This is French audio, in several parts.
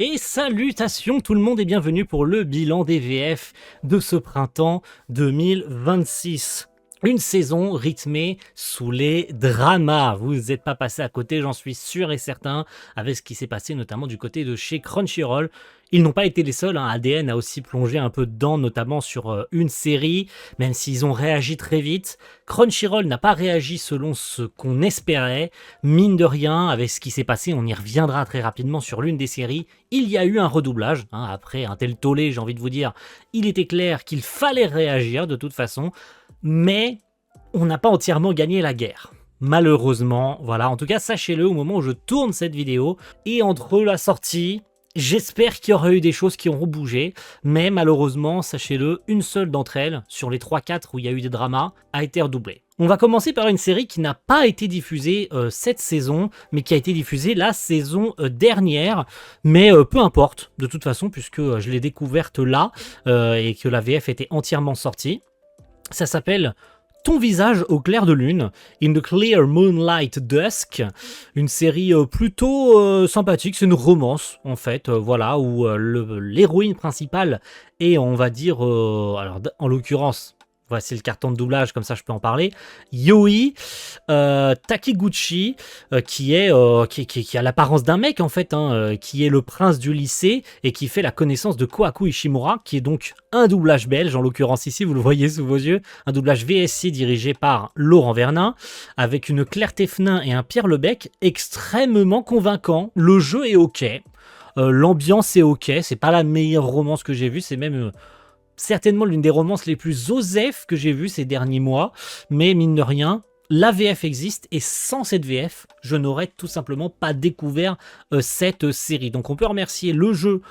Et salutations tout le monde et bienvenue pour le bilan des VF de ce printemps 2026. Une saison rythmée sous les dramas. Vous n'êtes pas passé à côté, j'en suis sûr et certain, avec ce qui s'est passé notamment du côté de chez Crunchyroll. Ils n'ont pas été les seuls, ADN a aussi plongé un peu dedans, notamment sur une série, même s'ils ont réagi très vite. Crunchyroll n'a pas réagi selon ce qu'on espérait. Mine de rien, avec ce qui s'est passé, on y reviendra très rapidement sur l'une des séries. Il y a eu un redoublage, après un tel tollé, j'ai envie de vous dire, il était clair qu'il fallait réagir de toute façon. Mais on n'a pas entièrement gagné la guerre. Malheureusement, voilà, en tout cas sachez-le au moment où je tourne cette vidéo, et entre la sortie, j'espère qu'il y aura eu des choses qui auront bougé, mais malheureusement, sachez-le, une seule d'entre elles, sur les 3-4 où il y a eu des dramas, a été redoublée. On va commencer par une série qui n'a pas été diffusée cette saison, mais qui a été diffusée la saison dernière, mais peu importe, de toute façon, puisque je l'ai découverte là, et que la VF était entièrement sortie. Ça s'appelle Ton visage au clair de lune, In the Clear Moonlight Dusk, une série plutôt sympathique, c'est une romance en fait, voilà, où l'héroïne principale est, on va dire, alors en l'occurrence, voici le carton de doublage, comme ça je peux en parler, Yoi Takiguchi, qui a l'apparence d'un mec en fait, qui est le prince du lycée et qui fait la connaissance de Kohaku Ishimura, qui est donc un doublage belge, en l'occurrence ici, vous le voyez sous vos yeux, un doublage VSC dirigé par Laurent Vernin, avec une Claire Teffenin et un Pierre Lebec extrêmement convaincants. Le jeu est ok, l'ambiance est ok, c'est pas la meilleure romance que j'ai vue, c'est même certainement l'une des romances les plus osef que j'ai vues ces derniers mois, mais mine de rien, la VF existe et sans cette VF, je n'aurais tout simplement pas découvert cette série. Donc on peut remercier le jeu,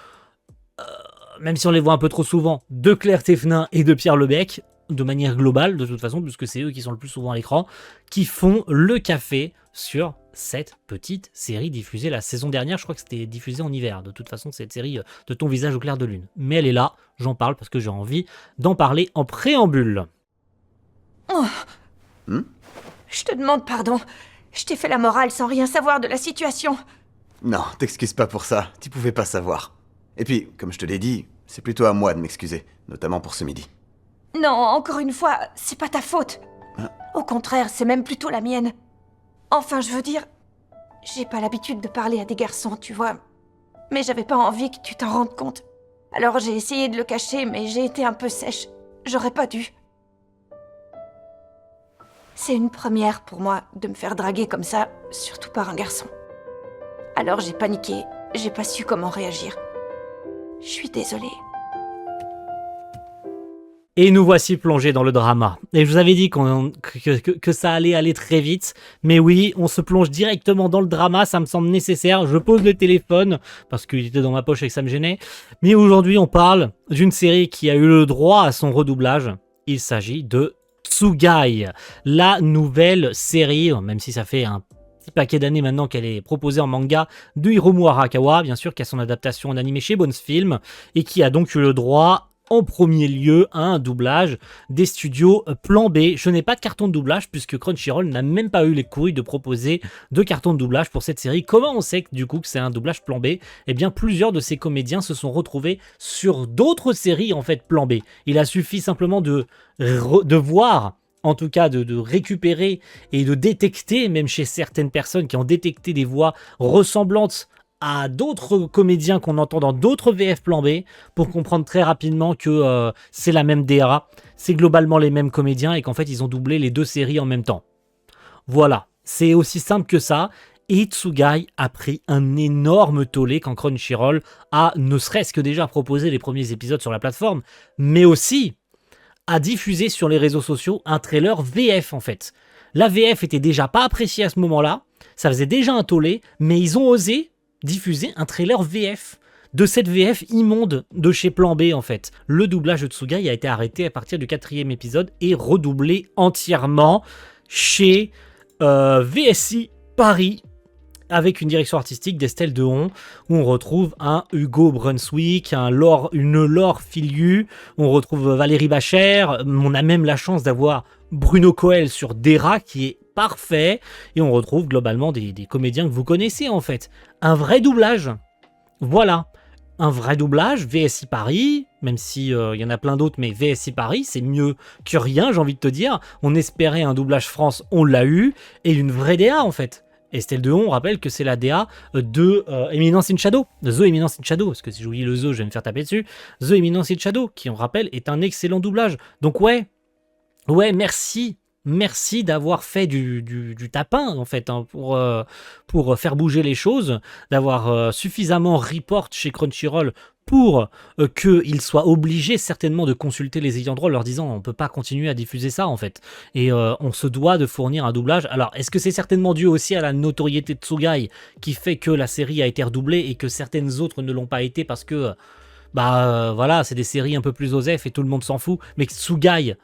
même si on les voit un peu trop souvent, de Claire Teffenin et de Pierre Lebec, de manière globale de toute façon, puisque c'est eux qui sont le plus souvent à l'écran, qui font le café sur cette petite série diffusée la saison dernière. Je crois que c'était diffusé en hiver, de toute façon, cette série de Ton visage au clair de lune. Mais elle est là, j'en parle parce que j'ai envie d'en parler en préambule. Oh. Je te demande pardon. Je t'ai fait la morale sans rien savoir de la situation. Non, t'excuses pas pour ça, tu pouvais pas savoir. Et puis, comme je te l'ai dit, c'est plutôt à moi de m'excuser, notamment pour ce midi. Non, encore une fois, c'est pas ta faute. Au contraire, c'est même plutôt la mienne. Enfin, je veux dire, j'ai pas l'habitude de parler à des garçons, tu vois. Mais j'avais pas envie que tu t'en rendes compte. Alors j'ai essayé de le cacher, mais j'ai été un peu sèche. J'aurais pas dû. C'est une première pour moi de me faire draguer comme ça, surtout par un garçon. Alors j'ai paniqué, j'ai pas su comment réagir. Je suis désolée. Et nous voici plongés dans le drama. Et je vous avais dit que ça allait aller très vite. Mais oui, on se plonge directement dans le drama, ça me semble nécessaire. Je pose le téléphone, parce qu'il était dans ma poche et que ça me gênait. Mais aujourd'hui, on parle d'une série qui a eu le droit à son redoublage. Il s'agit de Tsugai, la nouvelle série, même si ça fait un petit paquet d'années maintenant qu'elle est proposée en manga, de Hiromu Arakawa, bien sûr, qui a son adaptation en animé chez Bones Film, et qui a donc eu le droit en premier lieu à un doublage des studios Plan B. Je n'ai pas de carton de doublage puisque Crunchyroll n'a même pas eu les couilles de proposer de carton de doublage pour cette série. Comment on sait du coup que c'est un doublage Plan B? Eh bien, plusieurs de ces comédiens se sont retrouvés sur d'autres séries en fait Plan B. Il a suffi simplement de voir, en tout cas de récupérer et de détecter, même chez certaines personnes qui ont détecté des voix ressemblantes à d'autres comédiens qu'on entend dans d'autres VF Plan B, pour comprendre très rapidement que c'est la même DA, c'est globalement les mêmes comédiens et qu'en fait ils ont doublé les deux séries en même temps. Voilà, c'est aussi simple que ça. Et Tsugai a pris un énorme tollé quand Crunchyroll a ne serait-ce que déjà proposé les premiers épisodes sur la plateforme, mais aussi a diffusé sur les réseaux sociaux un trailer VF en fait. La VF était déjà pas appréciée à ce moment-là, ça faisait déjà un tollé, mais ils ont osé diffuser un trailer VF de cette VF immonde de chez Plan B en fait. Le doublage de Tsugai a été arrêté à partir du 4e épisode et redoublé entièrement chez VSI Paris, avec une direction artistique d'Estelle Dehon, où on retrouve un Hugo Brunswick, une Laure Filiu, on retrouve Valérie Bacher, on a même la chance d'avoir Bruno Coel sur Dera qui est parfait, et on retrouve globalement des comédiens que vous connaissez en fait. Un vrai doublage. Voilà. un vrai doublage, VSI Paris, même si y en a plein d'autres, mais VSI Paris, c'est mieux que rien, j'ai envie de te dire. On espérait un doublage France, on l'a eu, et une vraie DA en fait. Estelle Dehon, on rappelle que c'est la DA de Eminence in Shadow, de The Eminence in Shadow, parce que si j'oublie le The, je vais me faire taper dessus. The Eminence in Shadow, qui on rappelle est un excellent doublage. Donc ouais, merci. Merci d'avoir fait du tapin, en fait, hein, pour faire bouger les choses, d'avoir suffisamment report chez Crunchyroll pour qu'ils soient obligés certainement de consulter les ayants droit, leur disant on peut pas continuer à diffuser ça, en fait. Et on se doit de fournir un doublage. Alors, est-ce que c'est certainement dû aussi à la notoriété de Tsugai qui fait que la série a été redoublée et que certaines autres ne l'ont pas été parce que, voilà, c'est des séries un peu plus osef et tout le monde s'en fout, mais que Tsugai...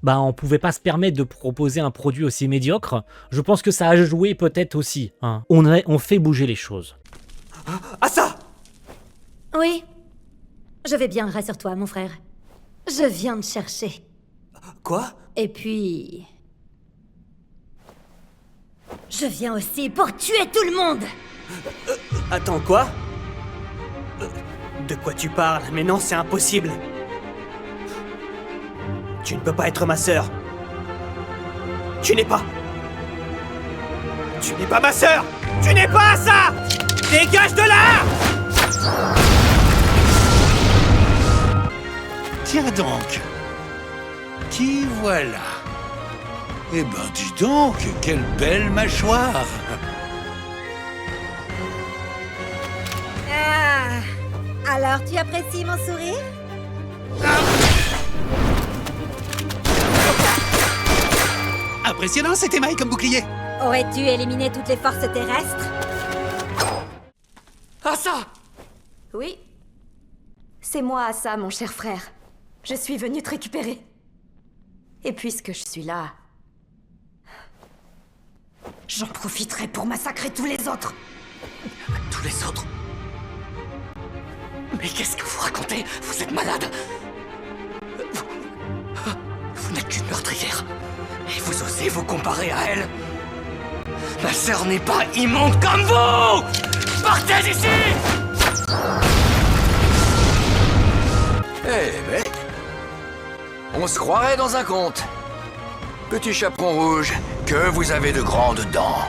on pouvait pas se permettre de proposer un produit aussi médiocre. Je pense que ça a joué peut-être aussi. Hein. On fait bouger les choses. Ah ça! Oui. Je vais bien, rassure-toi, mon frère. Je viens te chercher. Quoi? Et puis... je viens aussi pour tuer tout le monde! Attends, quoi? De quoi tu parles? Mais non, c'est impossible. Tu ne peux pas être ma sœur. Tu n'es pas. Tu n'es pas ma sœur. Tu n'es pas ça. Dégage de là. Tiens donc. Qui voilà? Eh ben, dis donc, quelle belle mâchoire. Ah, alors tu apprécies mon sourire? Impressionnant cet émail comme bouclier. Aurais-tu éliminé toutes les forces terrestres? Ah ça! Oui. C'est moi, Asa, mon cher frère. Je suis venue te récupérer. Et puisque je suis là... j'en profiterai pour massacrer tous les autres. Tous les autres? Mais qu'est-ce que vous racontez? Vous êtes malade! Vous n'êtes qu'une meurtrière. Et vous osez vous comparer à elle? Ma sœur n'est pas immonde comme vous! Partez d'ici! Eh mec, on se croirait dans un conte. Petit chaperon rouge, que vous avez de grandes dents.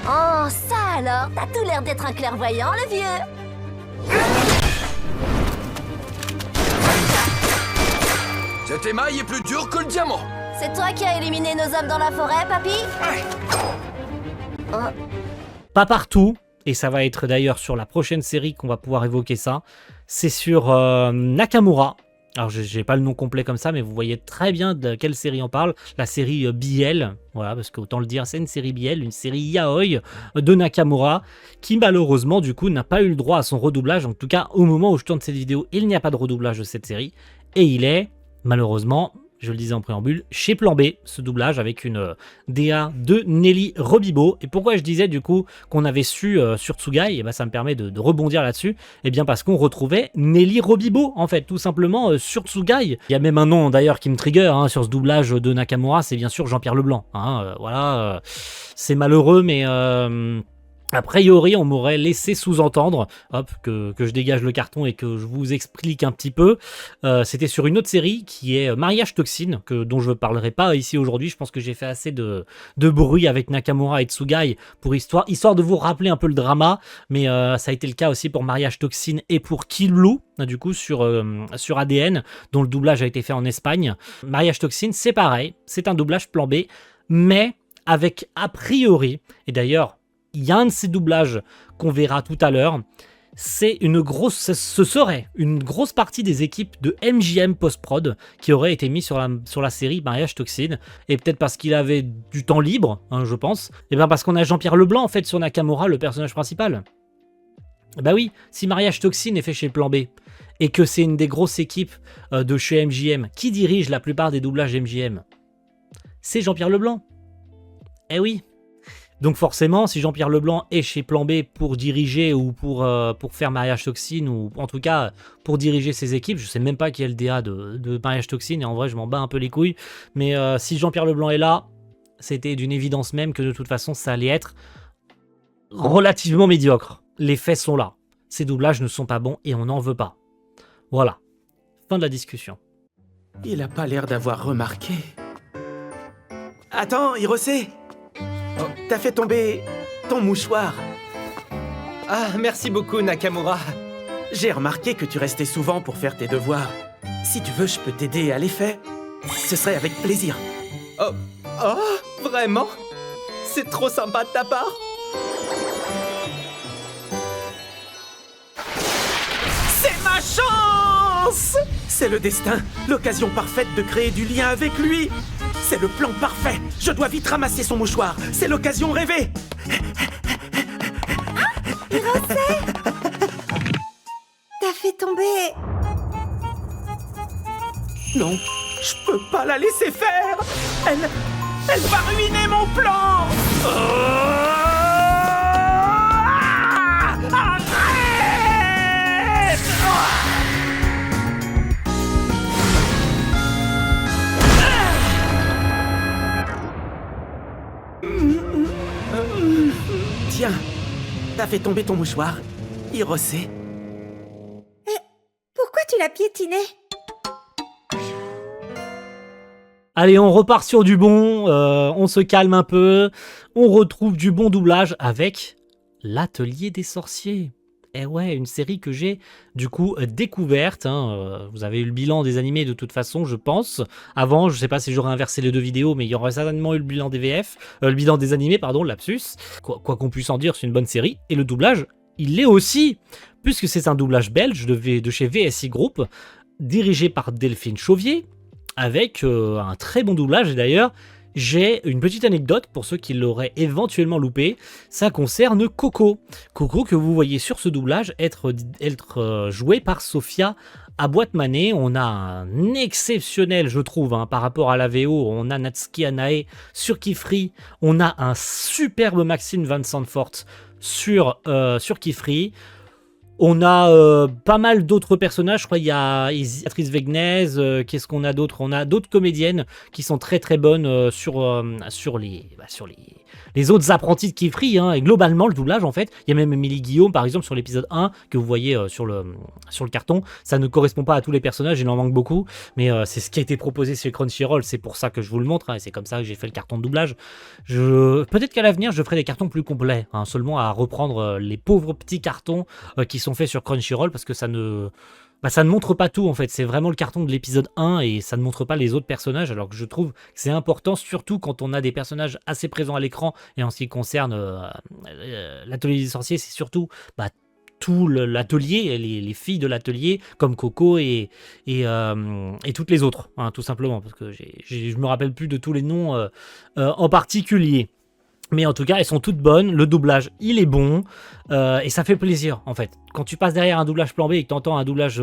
Oh, ça alors, t'as tout l'air d'être un clairvoyant, le vieux! Cet émail est plus dur que le diamant. C'est toi qui as éliminé nos hommes dans la forêt, papy? Pas partout, et ça va être d'ailleurs sur la prochaine série qu'on va pouvoir évoquer ça, c'est sur Nakamura. Alors j'ai pas le nom complet comme ça, mais vous voyez très bien de quelle série on parle, la série BL, voilà, parce qu'autant le dire, c'est une série BL, une série yaoi de Nakamura, qui malheureusement du coup n'a pas eu le droit à son redoublage, en tout cas au moment où je tourne cette vidéo, il n'y a pas de redoublage de cette série, et il est, malheureusement, je le disais en préambule, chez Plan B, ce doublage avec une DA de Nelly Robibo. Et pourquoi je disais du coup qu'on avait su sur Tsugai, et ben ça me permet de rebondir là-dessus, et bien parce qu'on retrouvait Nelly Robibo, en fait, tout simplement sur Tsugai. Il y a même un nom d'ailleurs qui me trigger hein, sur ce doublage de Nakamura, c'est bien sûr Jean-Pierre Leblanc. Hein, voilà, c'est malheureux, mais... a priori, on m'aurait laissé sous-entendre, hop, que je dégage le carton et que je vous explique un petit peu. C'était sur une autre série qui est Mariage Toxine, dont je ne parlerai pas ici aujourd'hui. Je pense que j'ai fait assez de bruit avec Nakamura et Tsugai pour histoire de vous rappeler un peu le drama. Mais ça a été le cas aussi pour Mariage Toxine et pour Kill Blue, du coup, sur ADN, dont le doublage a été fait en Espagne. Mariage Toxine, c'est pareil, c'est un doublage plan B, mais avec a priori, et d'ailleurs, il y a un de ces doublages qu'on verra tout à l'heure, ce serait une grosse partie des équipes de MJM Post-Prod qui aurait été mis sur la série Mariage Toxine, et peut-être parce qu'il avait du temps libre, hein, je pense, et bien parce qu'on a Jean-Pierre Leblanc en fait sur Nakamura, le personnage principal. Bah oui, si Mariage Toxine est fait chez Plan B, et que c'est une des grosses équipes de chez MJM, qui dirige la plupart des doublages MJM? C'est Jean-Pierre Leblanc. Eh oui. Donc forcément, si Jean-Pierre Leblanc est chez Plan B pour diriger ou pour faire Mariage Toxine, ou en tout cas pour diriger ses équipes, je sais même pas qui est le DA de Mariage Toxine, et en vrai je m'en bats un peu les couilles, mais si Jean-Pierre Leblanc est là, c'était d'une évidence même que de toute façon ça allait être relativement médiocre. les faits sont là. Ces doublages ne sont pas bons et on n'en veut pas. Voilà. Fin de la discussion. Il a pas l'air d'avoir remarqué. Attends, Hirose! T'as fait tomber ton mouchoir. Ah, merci beaucoup, Nakamura. J'ai remarqué que tu restais souvent pour faire tes devoirs. Si tu veux, je peux t'aider à les faire. Ce serait avec plaisir. Oh, vraiment? C'est trop sympa de ta part. C'est ma chance! C'est le destin, l'occasion parfaite de créer du lien avec lui. C'est le plan parfait. Je dois vite ramasser son mouchoir. C'est l'occasion rêvée. T'as fait tomber... Non, je peux pas la laisser faire. Elle va ruiner mon plan. Arrête! Tiens, t'as fait tomber ton mouchoir, Hirose. Pourquoi tu l'as piétiné? Allez, on repart sur du bon, on se calme un peu, on retrouve du bon doublage avec l'Atelier des Sorciers. Eh ouais, une série que j'ai du coup découverte. Vous avez eu le bilan des animés de toute façon, je pense. Avant, je sais pas si j'aurais inversé les deux vidéos, mais il y aurait certainement eu le bilan des VF, le bilan des animés, pardon, lapsus. Quoi qu'on puisse en dire, c'est une bonne série. Et le doublage, il l'est aussi, puisque c'est un doublage belge de chez VSI Group, dirigé par Delphine Chauvier, avec un très bon doublage. Et d'ailleurs, j'ai une petite anecdote pour ceux qui l'auraient éventuellement loupé. Ça concerne Coco. Coco que vous voyez sur ce doublage être joué par Sophia Aboite-Mané. On a un exceptionnel, je trouve, par rapport à la VO. On a Natsuki Anae sur Kifri. On a un superbe Maxine Van Sandfort sur Kifri. On a pas mal d'autres personnages, je crois il y a Béatrice Vegnez, qu'est-ce qu'on a d'autre? On a d'autres comédiennes qui sont très très bonnes sur les autres apprentis de Kifri, et globalement le doublage en fait, il y a même Émilie Guillaume par exemple sur l'épisode 1 que vous voyez sur le carton, ça ne correspond pas à tous les personnages, il en manque beaucoup, mais c'est ce qui a été proposé chez Crunchyroll, c'est pour ça que je vous le montre, et c'est comme ça que j'ai fait le carton de doublage. Peut-être qu'à l'avenir je ferai des cartons plus complets, seulement à reprendre les pauvres petits cartons qui sont faits sur Crunchyroll, parce que ça ne montre pas tout en fait, c'est vraiment le carton de l'épisode 1 et ça ne montre pas les autres personnages, alors que je trouve que c'est important, surtout quand on a des personnages assez présents à l'écran, et en ce qui concerne l'Atelier des Sorciers, c'est surtout tout l'atelier, les filles de l'atelier, comme Coco et toutes les autres, tout simplement, parce que je me rappelle plus de tous les noms en particulier. Mais en tout cas, elles sont toutes bonnes, le doublage, il est bon, et ça fait plaisir, en fait. Quand tu passes derrière un doublage plan B et que tu entends un doublage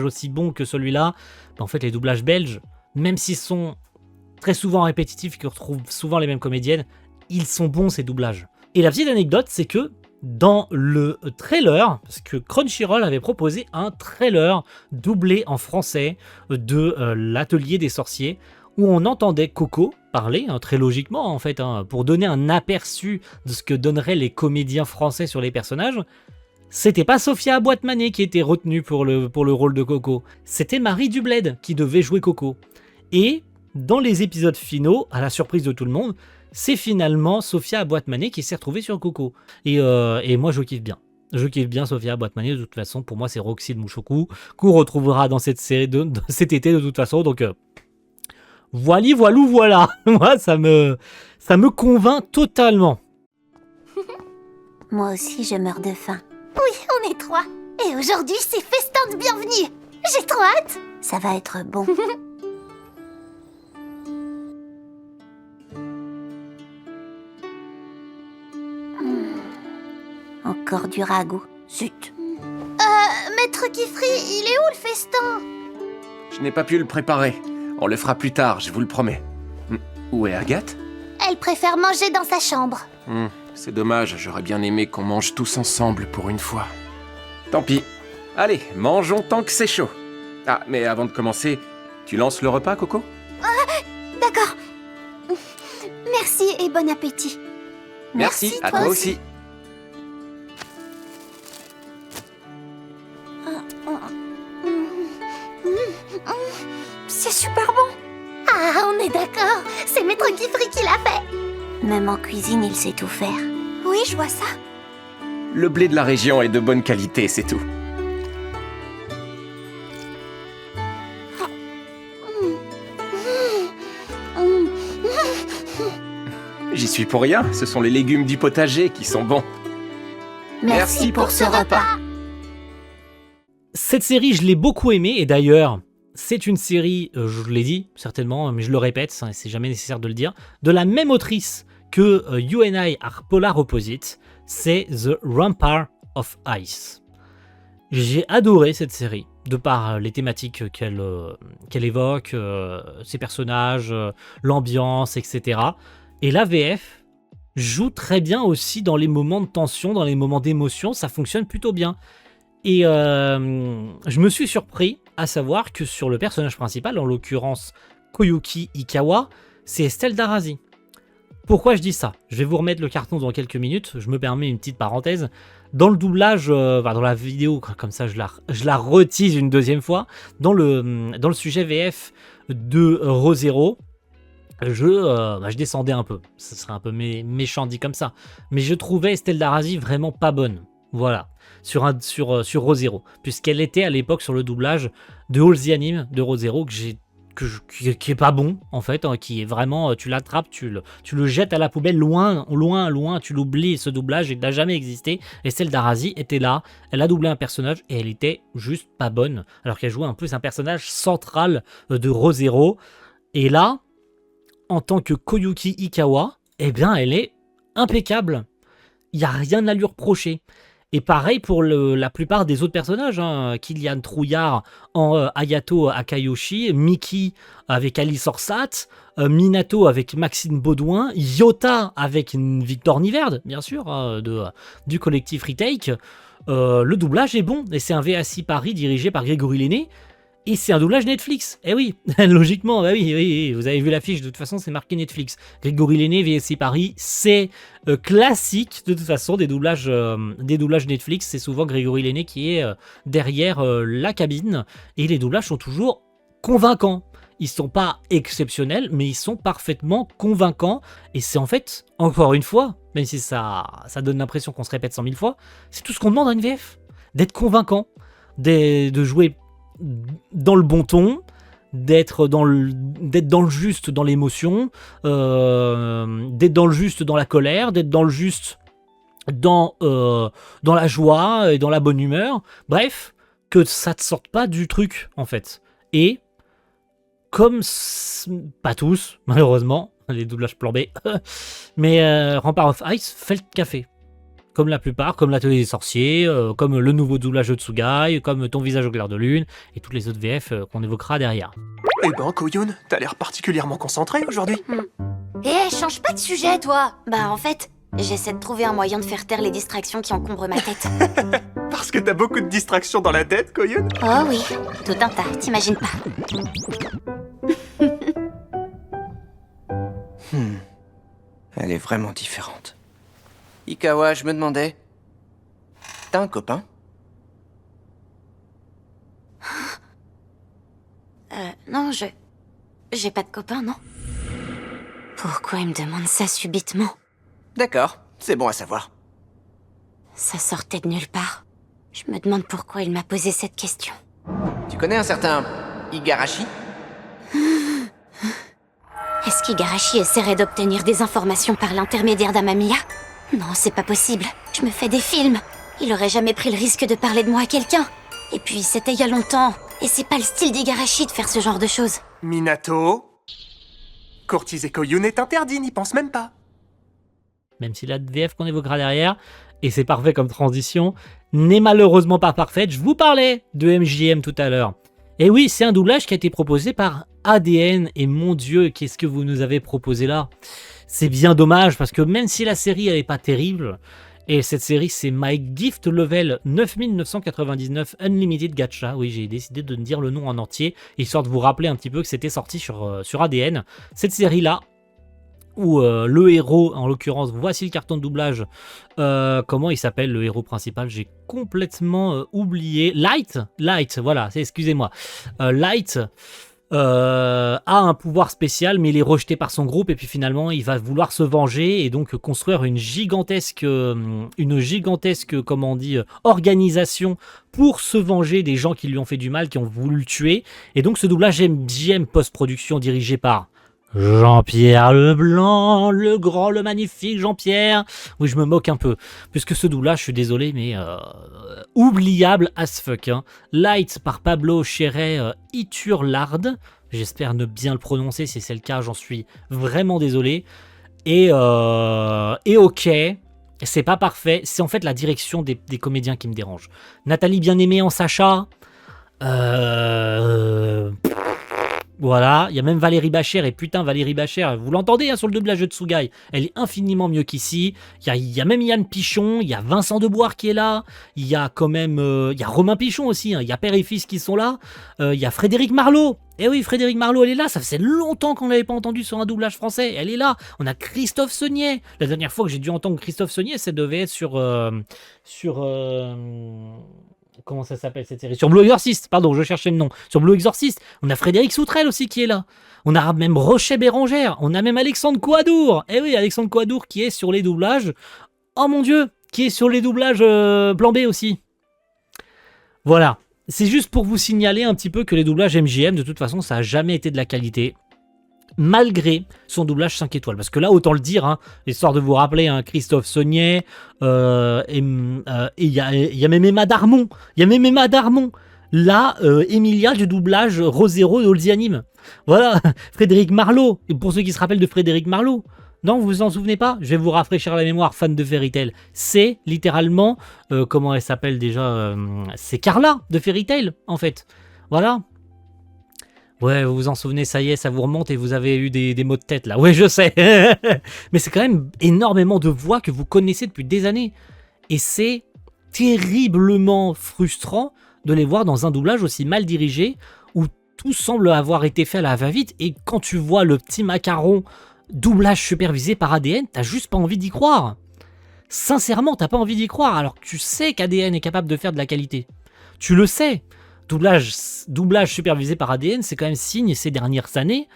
aussi bon que celui-là, en fait, les doublages belges, même s'ils sont très souvent répétitifs, qu'ils retrouvent souvent les mêmes comédiennes, ils sont bons, ces doublages. Et la petite anecdote, c'est que dans le trailer, parce que Crunchyroll avait proposé un trailer doublé en français de l'Atelier des Sorciers, où on entendait Coco parler, très logiquement en fait, pour donner un aperçu de ce que donneraient les comédiens français sur les personnages. C'était pas Sophia Aboite-Mané qui était retenue pour le rôle de Coco, c'était Marie Dubled qui devait jouer Coco. Et dans les épisodes finaux, à la surprise de tout le monde, c'est finalement Sophia Aboite-Mané qui s'est retrouvée sur Coco. Et moi je kiffe bien. Je kiffe bien Sophia Aboite-Mané, de toute façon pour moi c'est Roxy de Mushoku, qu'on retrouvera dans cette série cet été de toute façon, donc... Voilà. Moi, ça me convainc totalement. Moi aussi, je meurs de faim. Oui, on est 3. Et aujourd'hui, c'est festin de bienvenue. J'ai trop hâte. Ça va être bon. Encore du ragoût. Zut. Maître Kifri, il est où le festin? Je n'ai pas pu le préparer. On le fera plus tard, je vous le promets. Où est Agathe? Elle préfère manger dans sa chambre. C'est dommage, j'aurais bien aimé qu'on mange tous ensemble pour une fois. Tant pis. Allez, mangeons tant que c'est chaud. Ah, mais avant de commencer, tu lances le repas, Coco? D'accord. Merci et bon appétit. Merci, à toi aussi. C'est super bon. Ah, on est d'accord. C'est Maître Guifry qui l'a fait. Même en cuisine, il sait tout faire. Oui, je vois ça. Le blé de la région est de bonne qualité, c'est tout. J'y suis pour rien, ce sont les légumes du potager qui sont bons. Merci pour ce repas. Cette série, je l'ai beaucoup aimée, et d'ailleurs, c'est une série, je l'ai dit certainement, mais je le répète, c'est jamais nécessaire de le dire, de la même autrice que You and I Are Polar Opposite, c'est The Rampart of Ice. J'ai adoré cette série, de par les thématiques qu'elle évoque, ses personnages, l'ambiance, etc. Et la VF joue très bien aussi dans les moments de tension, dans les moments d'émotion, ça fonctionne plutôt bien. Et je me suis surpris à savoir que sur le personnage principal, en l'occurrence Koyuki Ikawa, c'est Estelle Darasi. Pourquoi je dis ça? Je vais vous remettre le carton dans quelques minutes, je me permets une petite parenthèse. Dans le doublage, dans la vidéo, comme ça je la retise une deuxième fois, dans le sujet VF de Re:Zero, je descendais un peu, ce serait un peu méchant dit comme ça, mais je trouvais Estelle Darasi vraiment pas bonne, voilà, sur Re:Zero, puisqu'elle était à l'époque sur le doublage de All the Anime de Re:Zero, qui est pas bon en fait, hein, qui est vraiment, tu l'attrapes, tu le jettes à la poubelle, loin, tu l'oublies, ce doublage, il n'a jamais existé. Estelle Darasi était là, elle a doublé un personnage et elle était juste pas bonne, alors qu'elle jouait en plus un personnage central de Re:Zero, et là, en tant que Koyuki Ikawa, eh bien elle est impeccable, il n'y a rien à lui reprocher. Et pareil pour la plupart des autres personnages, hein. Kylian Trouillard en Hayato Akayoshi, Miki avec Alice Orsat, Minato avec Maxime Baudouin, Yota avec Victor Niverde, bien sûr, hein, du collectif Retake. Le doublage est bon, et c'est un VSI Paris dirigé par Grégory Lenné, et c'est un doublage Netflix. Eh oui, logiquement, bah oui, vous avez vu l'affiche, de toute façon c'est marqué Netflix. Grégory Lenné, VSI Paris, c'est classique de toute façon des doublages Netflix, c'est souvent Grégory Lenné qui est derrière la cabine, et les doublages sont toujours convaincants. Ils sont pas exceptionnels, mais ils sont parfaitement convaincants, et c'est en fait, encore une fois, même si ça donne l'impression qu'on se répète 100 000 fois, c'est tout ce qu'on demande à une VF, d'être convaincant, de jouer dans le bon ton, d'être dans le juste dans l'émotion, d'être dans le juste dans la colère, d'être dans le juste dans la joie et dans la bonne humeur, bref, que ça te sorte pas du truc en fait. Et comme pas tous malheureusement, les doublages plan B, mais Rampart of Ice fait le café. Comme la plupart, comme l'Atelier des Sorciers, comme le nouveau doublage de Tsugai, comme Ton visage au clair de lune, et toutes les autres VF qu'on évoquera derrière. Eh ben, Koyun, t'as l'air particulièrement concentré aujourd'hui. Eh, change pas de sujet, toi. Bah, en fait, j'essaie de trouver un moyen de faire taire les distractions qui encombrent ma tête. Parce que t'as beaucoup de distractions dans la tête, Koyun. Oh oui, tout un tas, t'imagines pas. Elle est vraiment différente. Ikawa, je me demandais... T'as un copain? Non, j'ai pas de copain, non. Pourquoi il me demande ça subitement? D'accord, c'est bon à savoir. Ça sortait de nulle part. Je me demande pourquoi il m'a posé cette question. Tu connais un certain Igarashi? Est-ce qu'Igarashi essaierait d'obtenir des informations par l'intermédiaire d'Amamiya? Non, c'est pas possible. Je me fais des films. Il aurait jamais pris le risque de parler de moi à quelqu'un. Et puis, c'était il y a longtemps. Et c'est pas le style d'Igarashi de faire ce genre de choses. Minato, courtiser Koyun est interdit, n'y pense même pas. Même si la VF qu'on évoquera derrière, et c'est parfait comme transition, n'est malheureusement pas parfaite. Je vous parlais de MJM tout à l'heure. Et oui, c'est un doublage qui a été proposé par ADN, et mon Dieu, qu'est-ce que vous nous avez proposé là? C'est bien dommage, parce que même si la série elle est pas terrible, et cette série c'est My Gift Level 9999 Unlimited Gacha, oui j'ai décidé de dire le nom en entier, histoire de vous rappeler un petit peu que c'était sorti sur ADN, cette série là, où le héros, en l'occurrence, voici le carton de doublage. Comment il s'appelle le héros principal? J'ai complètement oublié. Light, voilà, excusez-moi. Light a un pouvoir spécial, mais il est rejeté par son groupe, et puis finalement, il va vouloir se venger, et donc construire une gigantesque comment on dit, organisation pour se venger des gens qui lui ont fait du mal, qui ont voulu le tuer. Et donc ce doublage MGM post-production dirigé par Jean-Pierre Leblanc, le grand, le magnifique Jean-Pierre. Oui, je me moque un peu, puisque ce doublage, je suis désolé, mais oubliable as fuck. Hein. Light par Pablo Cherret Iturlard. J'espère ne bien le prononcer, si c'est le cas, j'en suis vraiment désolé. Et ok, c'est pas parfait, c'est en fait la direction des comédiens qui me dérange. Nathalie Bien-Aimée en Sacha. Voilà, il y a même Valérie Bachère, et putain, Valérie Bachère, vous l'entendez hein, sur le doublage de Tsugai, elle est infiniment mieux qu'ici. Il y a même Yann Pichon, il y a Vincent Deboire qui est là, il y a quand même il y a Romain Pichon aussi, il y a père et fils qui sont là, il y a Frédéric Marlot. Eh oui, Frédéric Marlot, elle est là, ça faisait longtemps qu'on ne l'avait pas entendu sur un doublage français, elle est là. On a Christophe Saunier. La dernière fois que j'ai dû entendre Christophe Saunier, ça devait être sur comment ça s'appelle cette série? Sur Blue Exorcist, pardon, je cherchais le nom. Sur Blue Exorcist, on a Frédéric Soutrel aussi qui est là. On a même Rocher Bérangère. On a même Alexandre Coadour. Eh oui, Alexandre Coadour qui est sur les doublages. Oh mon Dieu, qui est sur les doublages Plan B aussi. Voilà. C'est juste pour vous signaler un petit peu que les doublages MJM, de toute façon, ça n'a jamais été de la qualité. Malgré son doublage 5 étoiles. Parce que là, autant le dire, hein, histoire de vous rappeler, hein, Christophe Saunier, et il y a même Emma Darmon. Là, Emilia du doublage Rosero et Olzianime. Voilà, Frédéric Marlot. Et pour ceux qui se rappellent de Frédéric Marlot, non, vous vous en souvenez pas? Je vais vous rafraîchir la mémoire, fan de Fairy Tail. C'est littéralement, comment elle s'appelle déjà? C'est Carla de Fairy Tail, en fait. Voilà. Ouais, vous vous en souvenez, ça y est, ça vous remonte et vous avez eu des maux de tête là. Ouais, je sais. Mais c'est quand même énormément de voix que vous connaissez depuis des années. Et c'est terriblement frustrant de les voir dans un doublage aussi mal dirigé où tout semble avoir été fait à la va-vite. Et quand tu vois le petit macaron doublage supervisé par ADN, t'as juste pas envie d'y croire. Sincèrement, t'as pas envie d'y croire alors que tu sais qu'ADN est capable de faire de la qualité. Tu le sais. Doublage supervisé par ADN, c'est quand même signe ces dernières années,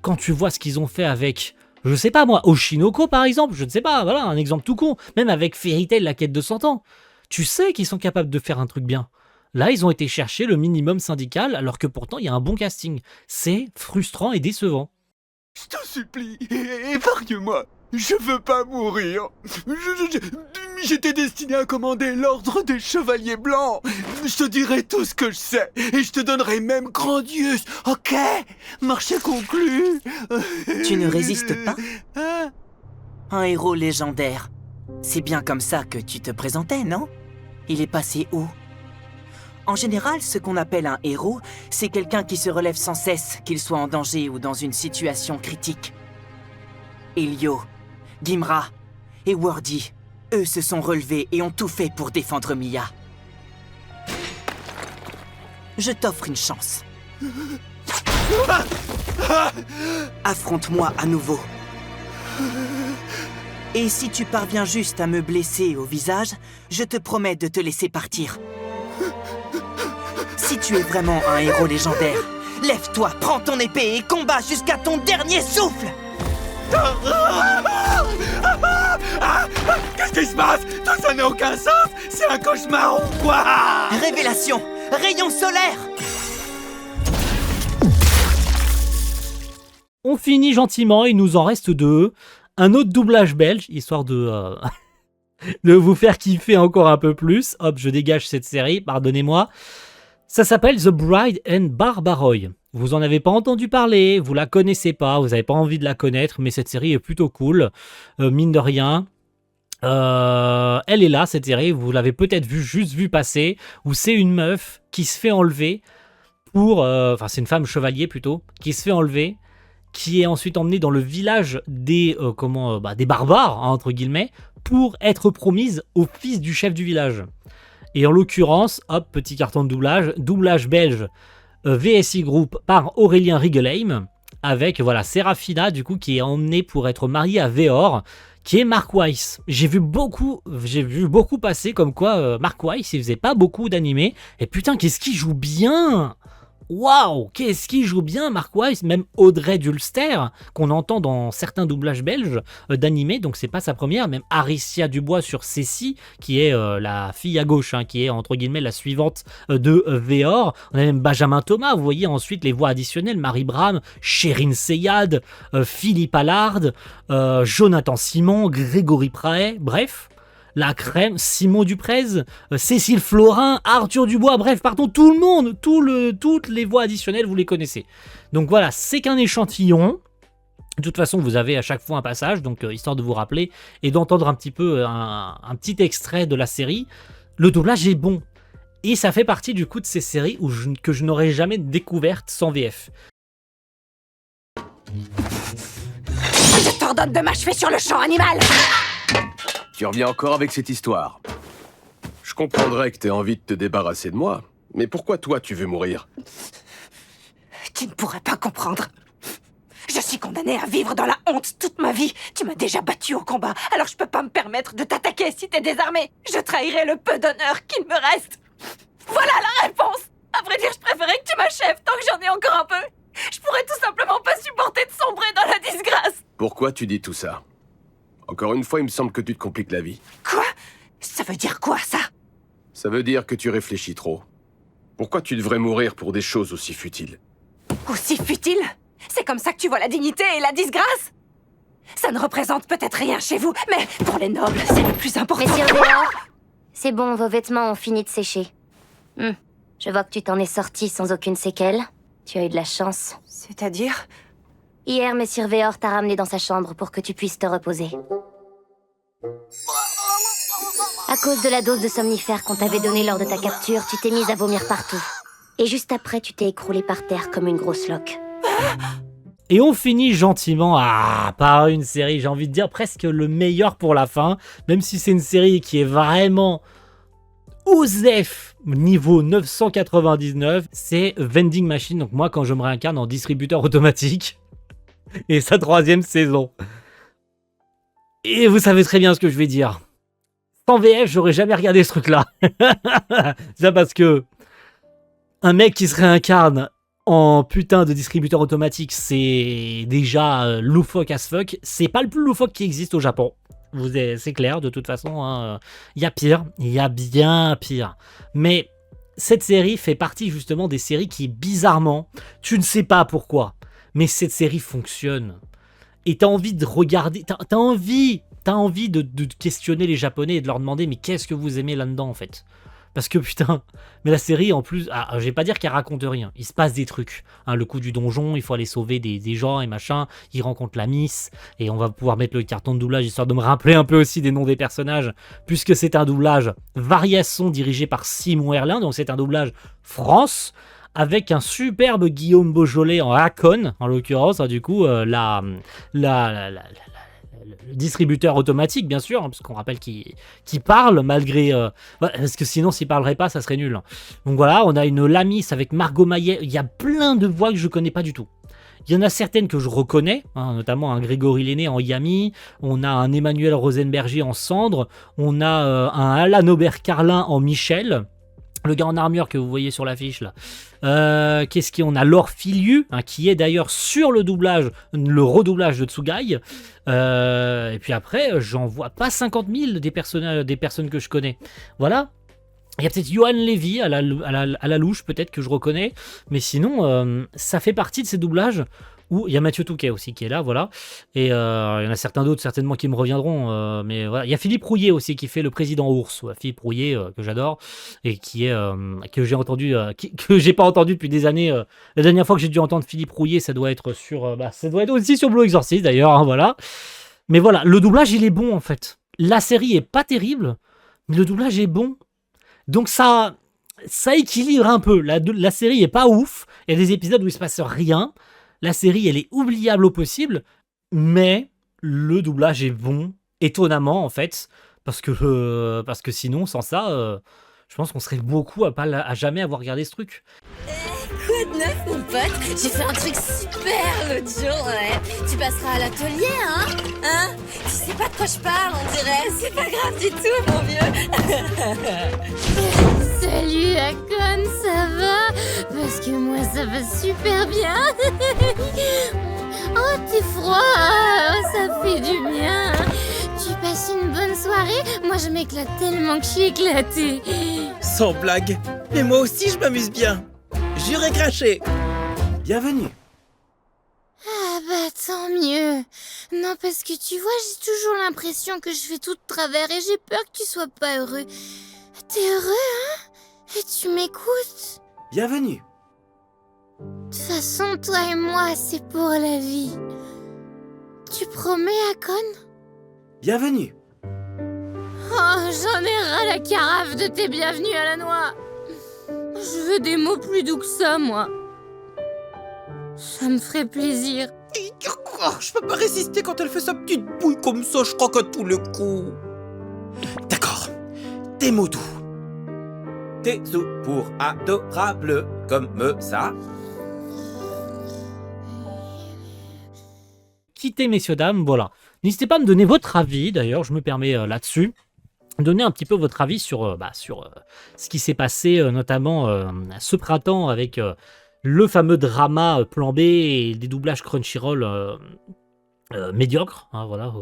quand tu vois ce qu'ils ont fait avec, je sais pas moi, Oshinoko par exemple, je ne sais pas, voilà, un exemple tout con, même avec Fairy Tail, la quête de 100 ans, tu sais qu'ils sont capables de faire un truc bien. Là, ils ont été chercher le minimum syndical, alors que pourtant, il y a un bon casting. C'est frustrant et décevant. Je te supplie, épargne-moi. Je veux pas mourir. J'étais destiné à commander l'ordre des Chevaliers Blancs. Je te dirai tout ce que je sais. Et je te donnerai même Grandius. Ok? Marché conclu. Tu ne résistes pas? Un héros légendaire. C'est bien comme ça que tu te présentais, non? Il est passé où? En général, ce qu'on appelle un héros, c'est quelqu'un qui se relève sans cesse, qu'il soit en danger ou dans une situation critique. Elio, Gimra et Wordy, eux se sont relevés et ont tout fait pour défendre Mia. Je t'offre une chance. Affronte-moi à nouveau. Et si tu parviens juste à me blesser au visage, je te promets de te laisser partir. Si tu es vraiment un héros légendaire, lève-toi, prends ton épée et combat jusqu'à ton dernier souffle. Qu'est-ce qui se passe? Tout ça n'a aucun sens. C'est un cauchemar ou quoi? Révélation, rayon solaire. On finit gentiment, il nous en reste deux. Un autre doublage belge, histoire de vous faire kiffer encore un peu plus. Hop, je dégage cette série, pardonnez-moi. Ça s'appelle The Bride and Barbaroy. Vous en avez pas entendu parler, vous la connaissez pas, vous avez pas envie de la connaître, mais cette série est plutôt cool, mine de rien. Elle est là, cette série, vous l'avez peut-être juste vu passer, où c'est une meuf qui se fait enlever pour... Enfin, c'est une femme chevalier plutôt, qui se fait enlever, qui est ensuite emmenée dans le village des barbares, hein, entre guillemets, pour être promise au fils du chef du village. Et en l'occurrence, hop, petit carton de doublage belge, VSI Group par Aurélien Rigelheim, avec voilà Serafina du coup qui est emmenée pour être mariée à Veor, qui est Mark Weiss. J'ai vu beaucoup passer comme quoi Mark Weiss il faisait pas beaucoup d'animés et putain qu'est-ce qu'il joue bien. Waouh, qu'est-ce qu'il joue bien Mark Weiss, même Audrey Dulster, qu'on entend dans certains doublages belges d'animés, donc c'est pas sa première, même Aricia Dubois sur Cécile, qui est la fille à gauche, hein, qui est entre guillemets la suivante de Veor. On a même Benjamin Thomas, vous voyez ensuite les voix additionnelles, Marie Bram, Chérine Seyad, Philippe Allard, Jonathan Simon, Grégory Praet, bref... La crème, Simon Duprez, Cécile Florin, Arthur Dubois, bref, pardon, tout le monde, toutes les voix additionnelles, vous les connaissez. Donc voilà, c'est qu'un échantillon. De toute façon, vous avez à chaque fois un passage, donc histoire de vous rappeler et d'entendre un petit peu un petit extrait de la série. Le doublage est bon. Et ça fait partie du coup de ces séries que je n'aurais jamais découvertes sans VF. Je t'ordonne de m'achever sur le champ animal. Tu reviens encore avec cette histoire. Je comprendrais que t'aies envie de te débarrasser de moi, mais pourquoi toi tu veux mourir? Tu ne pourrais pas comprendre. Je suis condamnée à vivre dans la honte toute ma vie. Tu m'as déjà battu au combat, alors je peux pas me permettre de t'attaquer si t'es désarmé. Je trahirai le peu d'honneur qu'il me reste. Voilà la réponse. À vrai dire, je préférais que tu m'achèves tant que j'en ai encore un peu. Je pourrais tout simplement pas supporter de sombrer dans la disgrâce. Pourquoi tu dis tout ça? Encore une fois, il me semble que tu te compliques la vie. Quoi? Ça veut dire quoi, ça? Ça veut dire que tu réfléchis trop. Pourquoi tu devrais mourir pour des choses aussi futiles? Aussi futile? C'est comme ça que tu vois la dignité et la disgrâce? Ça ne représente peut-être rien chez vous, mais pour les nobles, c'est le plus important. Messieurs Veor, c'est bon, vos vêtements ont fini de sécher. Je vois que tu t'en es sorti sans aucune séquelle. Tu as eu de la chance. C'est-à-dire? Hier, Messire Veor t'a ramené dans sa chambre pour que tu puisses te reposer. À cause de la dose de somnifère qu'on t'avait donnée lors de ta capture, tu t'es mise à vomir partout. Et juste après, tu t'es écroulée par terre comme une grosse loque. Et on finit gentiment par une série, j'ai envie de dire presque le meilleur pour la fin, même si c'est une série qui est vraiment OSEF niveau 999, c'est Vending Machine, donc moi quand je me réincarne en distributeur automatique, et sa 3e saison. Et vous savez très bien ce que je vais dire. Sans VF, j'aurais jamais regardé ce truc-là. C'est parce que un mec qui se réincarne en putain de distributeur automatique, c'est déjà loufoque as fuck. C'est pas le plus loufoque qui existe au Japon. C'est clair, de toute façon. Hein. Y a pire, il y a bien pire. Mais cette série fait partie justement des séries qui, bizarrement, tu ne sais pas pourquoi, mais cette série fonctionne. Et t'as envie de regarder, t'as envie de questionner les Japonais et de leur demander mais qu'est-ce que vous aimez là-dedans en fait? Parce que putain, mais la série en plus, je vais pas dire qu'elle raconte rien, il se passe des trucs. Hein, le coup du donjon, il faut aller sauver des gens et machin, il rencontre la Miss, et on va pouvoir mettre le carton de doublage histoire de me rappeler un peu aussi des noms des personnages, puisque c'est un doublage variation dirigé par Simon Herlin, donc c'est un doublage France, avec un superbe Guillaume Beaujolais en Hakon, en l'occurrence, hein, du coup, le distributeur automatique, bien sûr, hein, parce qu'on rappelle qu'il parle, malgré... parce que sinon, s'il parlerait pas, ça serait nul. Donc voilà, on a une Lamis avec Margot Maillet, il y a plein de voix que je connais pas du tout. Il y en a certaines que je reconnais, hein, notamment un Grégory Lenné en Yami, on a un Emmanuel Rosenberger en Cendre, on a un Alan Aubert-Carlin en Michel, le gars en armure que vous voyez sur l'affiche là. Qu'est-ce qu'on a? Laure Filiu, hein, qui est d'ailleurs sur le doublage, le redoublage de Tsugai. Et puis après, j'en vois pas 50 000 des personnes que je connais. Voilà. Il y a peut-être Johan Lévy à la louche, peut-être que je reconnais. Mais sinon, ça fait partie de ces doublages où il y a Mathieu Touquet aussi qui est là, voilà. Et il y en a certains d'autres certainement qui me reviendront. Mais voilà. Il y a Philippe Rouillet aussi qui fait le président Ours. Ouais, Philippe Rouillet que j'adore et qui est que j'ai entendu, que j'ai pas entendu depuis des années. La dernière fois que j'ai dû entendre Philippe Rouillet, ça doit être sur, ça doit être aussi sur Blue Exorcist d'ailleurs, hein, voilà. Mais voilà, le doublage il est bon en fait. La série est pas terrible, mais le doublage est bon. Donc ça équilibre un peu. La série est pas ouf. Il y a des épisodes où il se passe rien. La série, elle est oubliable au possible. Mais le doublage est bon. Étonnamment, en fait. Parce que sinon, sans ça, je pense qu'on serait beaucoup à jamais avoir regardé ce truc. Écoute neuf, mon pote. J'ai fait un truc super l'autre jour, ouais. Tu passeras à l'atelier, hein? Tu sais pas de quoi je parle, on dirait. C'est pas grave du tout, mon vieux. Salut Akon, ça va? Parce que moi ça va super bien. Oh, t'es froid, ça fait du bien. Tu passes une bonne soirée? Moi je m'éclate tellement que je suis éclatée. Sans blague, mais moi aussi je m'amuse bien. Juré craché. Bienvenue. Ah bah tant mieux. Non parce que tu vois, j'ai toujours l'impression que je fais tout de travers et j'ai peur que tu sois pas heureux. T'es heureux, hein? Et tu m'écoutes? Bienvenue. De toute façon, toi et moi, c'est pour la vie. Tu promets, Akon? Bienvenue. Oh, j'en ai ras la carafe de tes bienvenus à la noix. Je veux des mots plus doux que ça, moi. Ça me ferait plaisir. Oh, je peux pas résister quand elle fait sa petite bouille comme ça, je croque à tous les coups. D'accord, des mots doux. Des sous pour adorable comme ça. Quittez, messieurs, dames, voilà. N'hésitez pas à me donner votre avis, d'ailleurs, je me permets là-dessus. Donner un petit peu votre avis sur ce qui s'est passé, notamment ce printemps avec le fameux drama Plan B et des doublages Crunchyroll médiocres. Hein, voilà,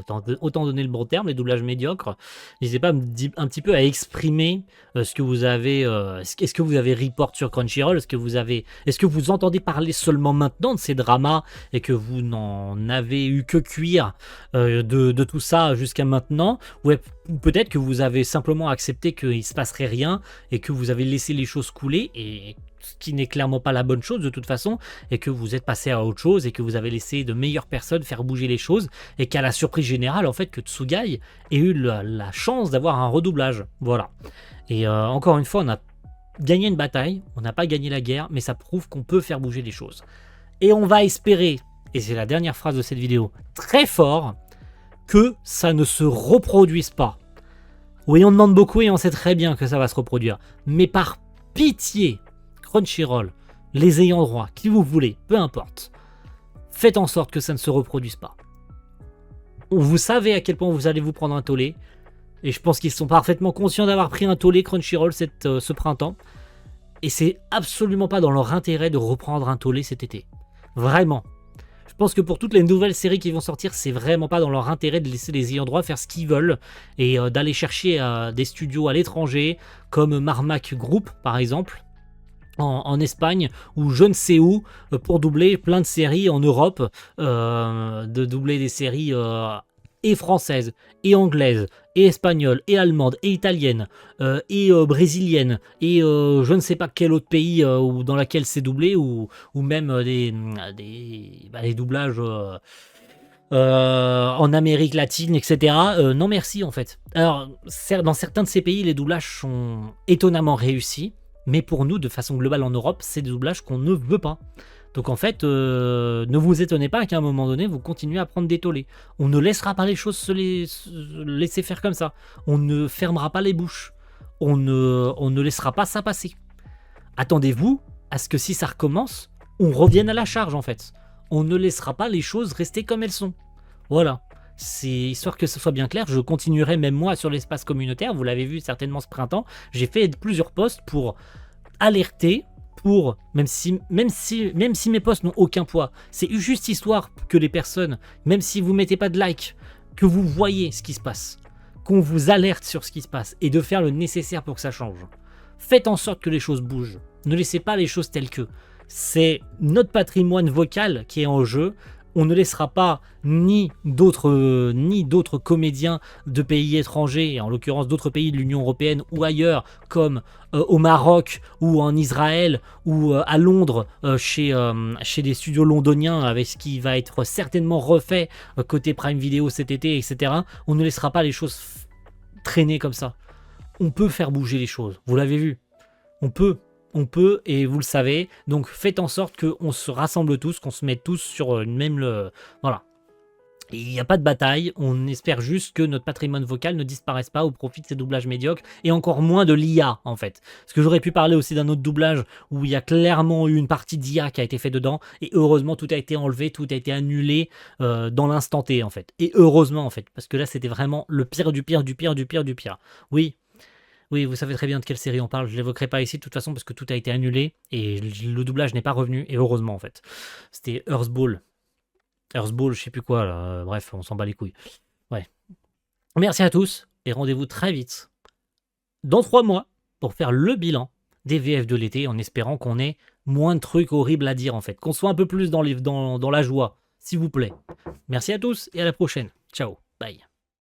autant donner le bon terme, les doublages médiocres. N'hésitez pas un petit peu à exprimer ce que vous avez, est-ce que vous avez report sur Crunchyroll, est-ce que vous entendez parler seulement maintenant de ces dramas et que vous n'en avez eu que cuire de tout ça jusqu'à maintenant, ou peut-être que vous avez simplement accepté qu'il ne se passerait rien et que vous avez laissé les choses couler, et ce qui n'est clairement pas la bonne chose de toute façon, et que vous êtes passé à autre chose et que vous avez laissé de meilleures personnes faire bouger les choses, et qu'à la surprise générale en fait que Tsugai ait eu la chance d'avoir un redoublage. Voilà. Et encore une fois, on a gagné une bataille, on n'a pas gagné la guerre, mais ça prouve qu'on peut faire bouger les choses. Et on va espérer, et c'est la dernière phrase de cette vidéo, très fort, que ça ne se reproduise pas. Oui, on demande beaucoup et on sait très bien que ça va se reproduire, mais par pitié, Crunchyroll, les ayants droit, qui vous voulez, peu importe, faites en sorte que ça ne se reproduise pas. Vous savez à quel point vous allez vous prendre un tollé, et je pense qu'ils sont parfaitement conscients d'avoir pris un tollé Crunchyroll ce printemps, et c'est absolument pas dans leur intérêt de reprendre un tollé cet été. Vraiment. Je pense que pour toutes les nouvelles séries qui vont sortir, c'est vraiment pas dans leur intérêt de laisser les ayants droit faire ce qu'ils veulent et d'aller chercher des studios à l'étranger, comme Marmac Group par exemple, en Espagne, ou je ne sais où, pour doubler plein de séries en Europe, de doubler des séries et françaises, et anglaises, et espagnoles, et allemandes, et italiennes, et brésiliennes, et je ne sais pas quel autre pays dans lequel c'est doublé, ou même des doublages en Amérique latine, etc. Non merci en fait. Alors, dans certains de ces pays, les doublages sont étonnamment réussis, mais pour nous, de façon globale en Europe, c'est des doublages qu'on ne veut pas. Donc en fait, ne vous étonnez pas qu'à un moment donné, vous continuez à prendre des tollés. On ne laissera pas les choses se laisser faire comme ça. On ne fermera pas les bouches. On ne laissera pas ça passer. Attendez-vous à ce que si ça recommence, on revienne à la charge en fait. On ne laissera pas les choses rester comme elles sont. Voilà. C'est histoire que ce soit bien clair, je continuerai même moi sur l'espace communautaire, vous l'avez vu certainement ce printemps, j'ai fait plusieurs posts pour alerter, pour même si mes posts n'ont aucun poids, c'est juste histoire que les personnes, même si vous mettez pas de like, que vous voyez ce qui se passe, qu'on vous alerte sur ce qui se passe et de faire le nécessaire pour que ça change. Faites en sorte que les choses bougent, ne laissez pas les choses telles que. C'est notre patrimoine vocal qui est en jeu. On ne laissera pas ni d'autres comédiens de pays étrangers, et en l'occurrence d'autres pays de l'Union Européenne ou ailleurs, comme au Maroc ou en Israël ou à Londres, chez des studios londoniens, avec ce qui va être certainement refait côté Prime Video cet été, etc. On ne laissera pas les choses traîner comme ça. On peut faire bouger les choses, vous l'avez vu. On peut, et vous le savez, donc faites en sorte qu'on se rassemble tous, qu'on se mette tous sur une même... Voilà. Il n'y a pas de bataille, on espère juste que notre patrimoine vocal ne disparaisse pas au profit de ces doublages médiocres, et encore moins de l'IA en fait. Parce que j'aurais pu parler aussi d'un autre doublage où il y a clairement eu une partie d'IA qui a été fait dedans, et heureusement tout a été enlevé, tout a été annulé dans l'instant T en fait. Et heureusement en fait, parce que là c'était vraiment le pire du pire du pire du pire du pire. Oui, vous savez très bien de quelle série on parle, je ne l'évoquerai pas ici de toute façon parce que tout a été annulé, et le doublage n'est pas revenu, et heureusement en fait. C'était Earthball. Earthball, je sais plus quoi, là. Bref, on s'en bat les couilles. Ouais. Merci à tous et rendez-vous très vite dans 3 mois pour faire le bilan des VF de l'été en espérant qu'on ait moins de trucs horribles à dire en fait, qu'on soit un peu plus dans la joie, s'il vous plaît. Merci à tous et à la prochaine. Ciao, bye.